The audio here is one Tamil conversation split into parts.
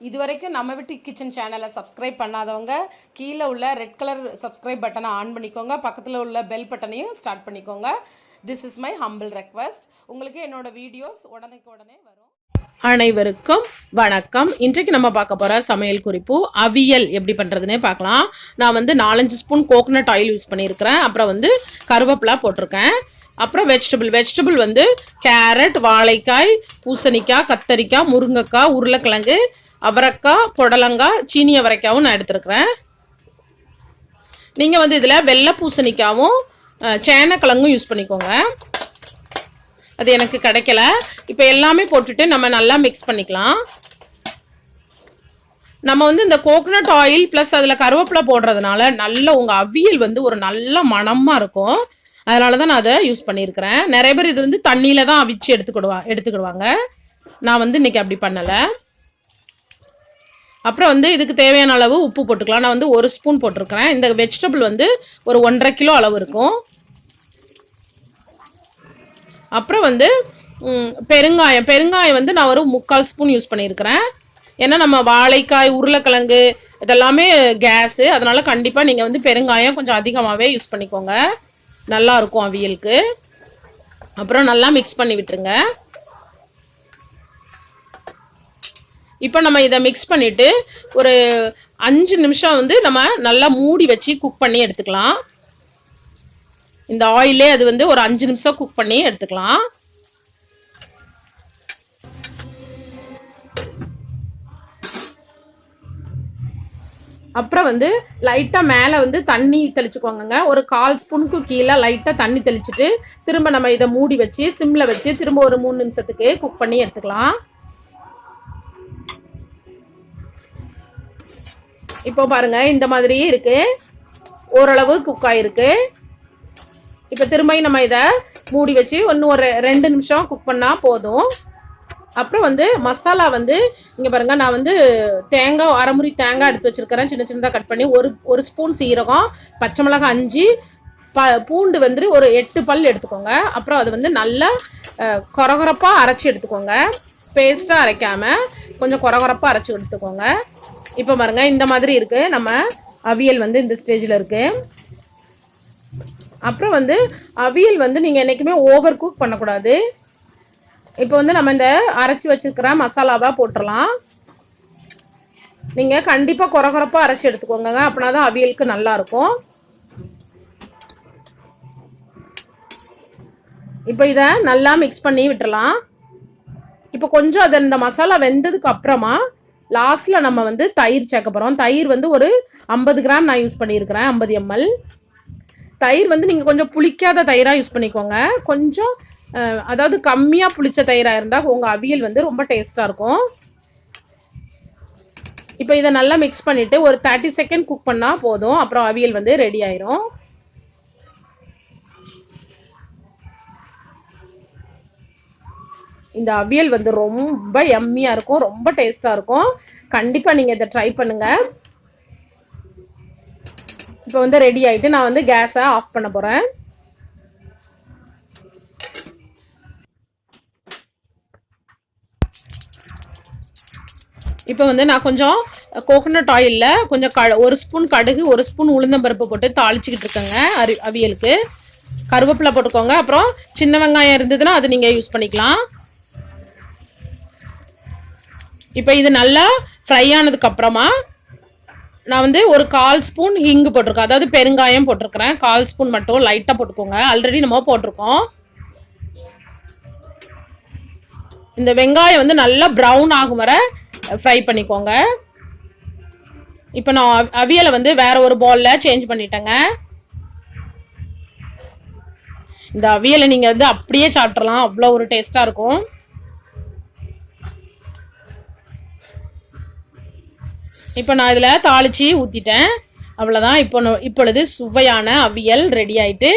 இதுவரைக்கும் நம்ம வீட்டு கிச்சன் சேனலை சப்ஸ்கிரைப் பண்ணாதவங்க கீழே உள்ள ரெட் கலர் சப்ஸ்கிரைப் பட்டனை ஆன் பண்ணிக்கோங்க. பக்கத்தில் உள்ள பெல் பட்டனையும் ஸ்டார்ட் பண்ணிக்கோங்க. This is my humble request. உங்களுக்கு என்னோட வீடியோஸ் உடனே வரும். அனைவருக்கும் வணக்கம். இன்றைக்கு நம்ம பார்க்க போகிற சமையல் குறிப்பு அவியல் எப்படி பண்ணுறதுன்னே பார்க்கலாம். நான் 4-5 ஸ்பூன் கோகனட் ஆயில் யூஸ் பண்ணியிருக்கிறேன். அப்புறம் கருவேப்பிலை போட்டிருக்கேன். அப்புறம் வெஜிடபிள் கேரட், வாழைக்காய், பூசணிக்காய், கத்தரிக்காய், முருங்கைக்காய், உருளைக்கிழங்கு, அவரைக்காய், புடலங்காய், சீனி அவரைக்காவும் நான் எடுத்துருக்கிறேன். நீங்கள் இதில் வெள்ளை பூசணிக்காவும் சேனக்கிழங்கும் யூஸ் பண்ணிக்கோங்க. அது எனக்கு கிடைக்கல. இப்போ எல்லாமே போட்டுட்டு நம்ம நல்லா மிக்ஸ் பண்ணிக்கலாம். நம்ம இந்த கோகனட் ஆயில் ப்ளஸ் அதில் கருவேப்பிலை போடுறதுனால நல்ல உங்கள் அவியல் ஒரு நல்ல மணமாக இருக்கும். அதனால தான் நான் அதை யூஸ் பண்ணியிருக்கிறேன். நிறைய பேர் இது தண்ணியில் தான் அவிச்சு எடுத்துக்கிடுவாங்க. நான் இன்றைக்கி அப்படி பண்ணலை. அப்புறம் இதுக்கு தேவையான அளவு உப்பு போட்டுக்கலாம். நான் 1 ஸ்பூன் போட்டிருக்கிறேன். இந்த வெஜிடபிள் ஒரு 1.5 கிலோ அளவு இருக்கும். அப்புறம் பெருங்காயம் நான் ஒரு 3/4 ஸ்பூன் யூஸ் பண்ணியிருக்கிறேன். ஏன்னா நம்ம வாழைக்காய், உருளைக்கிழங்கு இதெல்லாமே கேஸு. அதனால் கண்டிப்பாக நீங்கள் பெருங்காயம் கொஞ்சம் அதிகமாகவே யூஸ் பண்ணிக்கோங்க. நல்லாயிருக்கும் அவியலுக்கு. அப்புறம் நல்லா மிக்ஸ் பண்ணி விட்டுருங்க. இப்போ நம்ம இதை மிக்ஸ் பண்ணிவிட்டு ஒரு 5 நிமிஷம் நம்ம நல்லா மூடி வச்சு குக் பண்ணி எடுத்துக்கலாம். இந்த ஆயிலே அது ஒரு 5 நிமிஷம் குக் பண்ணி எடுத்துக்கலாம். அப்புறம் லைட்டாக மேலே தண்ணி தெளிச்சுக்கோங்க. ஒரு 1/4 ஸ்பூனுக்கு கீழே லைட்டாக தண்ணி தெளிச்சுட்டு திரும்ப நம்ம இதை மூடி வச்சு சிம்மில் வச்சு திரும்ப ஒரு 3 நிமிஷத்துக்கு குக் பண்ணி எடுத்துக்கலாம். இப்போ பாருங்கள், இந்த மாதிரி இருக்குது. ஓரளவு குக் ஆகிருக்கு. இப்போ திரும்ப நம்ம இதை மூடி வச்சு இன்னும் ஒரு 2 நிமிஷம் குக் பண்ணால் போதும். அப்புறம் மசாலா இங்கே பாருங்கள், நான் தேங்காய், அரைமுறி தேங்காய் எடுத்து வச்சுருக்கிறேன். சின்ன சின்னதாக கட் பண்ணி ஒரு ஸ்பூன் சீரகம், பச்சை மிளகாய் 5, பூண்டு ஒரு 8 பல் எடுத்துக்கோங்க. அப்புறம் அது நல்லா கொரகொரப்பாக அரைச்சி எடுத்துக்கோங்க. பேஸ்ட்டாக அரைக்காமல் கொஞ்சம் கொரகொரப்பாக அரைச்சி எடுத்துக்கோங்க. இப்போ பாருங்கள், இந்த மாதிரி இருக்குது. நம்ம அவியல் இந்த ஸ்டேஜில் இருக்குது. அப்புறம் அவியல் நீங்கள் என்றைக்குமே ஓவர் குக் பண்ணக்கூடாது. இப்போ நம்ம இந்த அரைச்சி வச்சுருக்கிற மசாலாவாக போட்டுடலாம். நீங்கள் கண்டிப்பாக கொரகொரப்பாக அரைச்சி எடுத்துக்கோங்க. அப்படின்னா தான் அவியலுக்கு நல்லாயிருக்கும். இப்போ இதை நல்லா மிக்ஸ் பண்ணி விட்டுடலாம். இப்போ கொஞ்சம் அது இந்த மசாலா வெந்ததுக்கு அப்புறமா லாஸ்ட்டில் நம்ம தயிர் சேர்க்க போகிறோம். தயிர் ஒரு 50 கிராம் நான் யூஸ் பண்ணியிருக்கிறேன். 50 ml தயிர் நீங்கள் கொஞ்சம் புளிக்காத தயிராக யூஸ் பண்ணிக்கோங்க. கொஞ்சம் அதாவது கம்மியாக புளிச்ச தயிராக இருந்தால் உங்கள் அவியல் ரொம்ப டேஸ்ட்டாக இருக்கும். இப்போ இதை நல்லா மிக்ஸ் பண்ணிவிட்டு ஒரு 30 செகண்ட் குக் பண்ணால் போதும். அப்புறம் அவியல் ரெடி ஆயிரும். இந்த அவியல் ரொம்ப யம்மியாக இருக்கும், ரொம்ப டேஸ்ட்டாக இருக்கும். கண்டிப்பாக நீங்கள் இதை ட்ரை பண்ணுங்கள். இப்போ ரெடி ஆகிட்டு நான் கேஸை ஆஃப் பண்ண போகிறேன். இப்போ நான் கொஞ்சம் கோகனட் ஆயிலில் கொஞ்சம் 1 ஸ்பூன் கடுகு, 1 ஸ்பூன் உளுந்தம்பருப்பு போட்டு தாளிச்சிக்கிட்டு இருக்கேங்க அவியலுக்கு. கருவேப்பிலை போட்டுக்கோங்க. அப்புறம் சின்ன வெங்காயம் இருந்ததுன்னா அது நீங்கள் யூஸ் பண்ணிக்கலாம். இப்போ இது நல்லா ஃப்ரை ஆனதுக்கப்புறமா நான் ஒரு 1/4 ஸ்பூன் ஹிங்கு போட்டிருக்கேன். அதாவது பெருங்காயம் போட்டிருக்கிறேன். 1/4 ஸ்பூன் மட்டும் லைட்டாக போட்டுக்கோங்க. ஆல்ரெடி நம்ம போட்டிருக்கோம். இந்த வெங்காயம் நல்லா ப்ரௌன் ஆகும் வரை ஃப்ரை பண்ணிக்கோங்க. இப்போ நான் அவியலை வேற ஒரு பவுலில் சேஞ்ச் பண்ணிட்டேங்க. இந்த அவியலை நீங்கள் அப்படியே சாப்பிட்றலாம். அவ்வளோ ஒரு டேஸ்ட்டாக இருக்கும். இப்போ நான் இதில் தாளித்து ஊற்றிட்டேன். அவ்வளோதான். இப்பொழுது சுவையான அவியல் ரெடி ஆகிட்டு.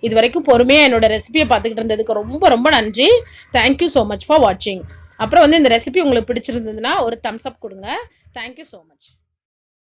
இது வரைக்கும் பொறுமையாக என்னோடய ரெசிபியை பார்த்துக்கிட்டு இருந்ததுக்கு ரொம்ப ரொம்ப நன்றி. தேங்க்யூ ஸோ மச் ஃபார் வாட்சிங். அப்புறம் இந்த ரெசிபி உங்களுக்கு பிடிச்சிருந்ததுன்னா ஒரு தம்ஸ் அப் கொடுங்க. Thank you so much.